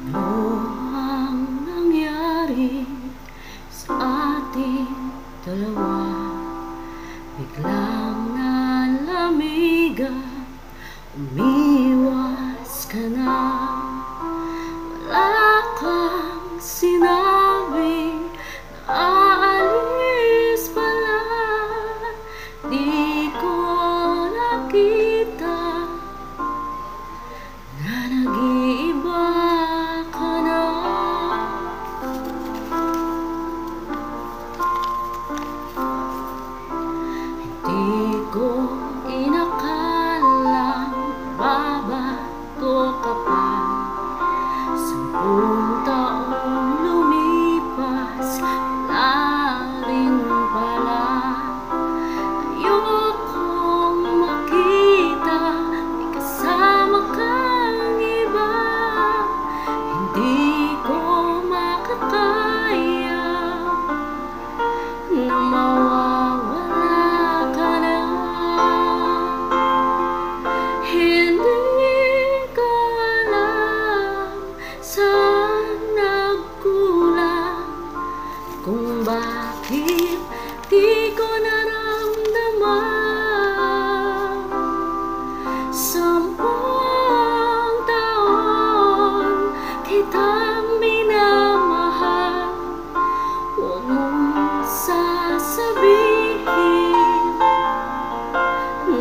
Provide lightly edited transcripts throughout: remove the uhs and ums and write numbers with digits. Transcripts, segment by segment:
Ano ang nangyari sa ating dalawa? Biglang nalamigan, umiwas ka na. Wala kang sinabi na aalis pala. Di ko nakita na nag-iiba ka na. Hindi ko inakalang babato ka pa. 10 taong lumipas, wala rin pala. Ayokong makita may kasama kang iba. Hindi ko makakaya na mawawala ka na. Hindi ko alam saan nagkulang, kung bakit di ko naramdaman. 10 taon kitang minamahal. Huwag mong sasabihin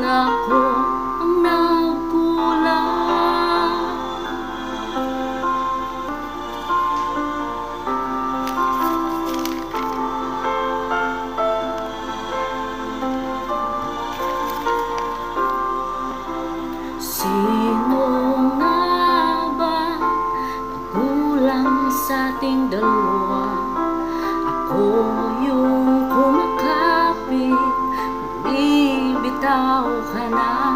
na ako ang nagkulang. Sino nga ba nagkulang sa ating dalawa? Ako yung kumakapit, bibitaw ka na.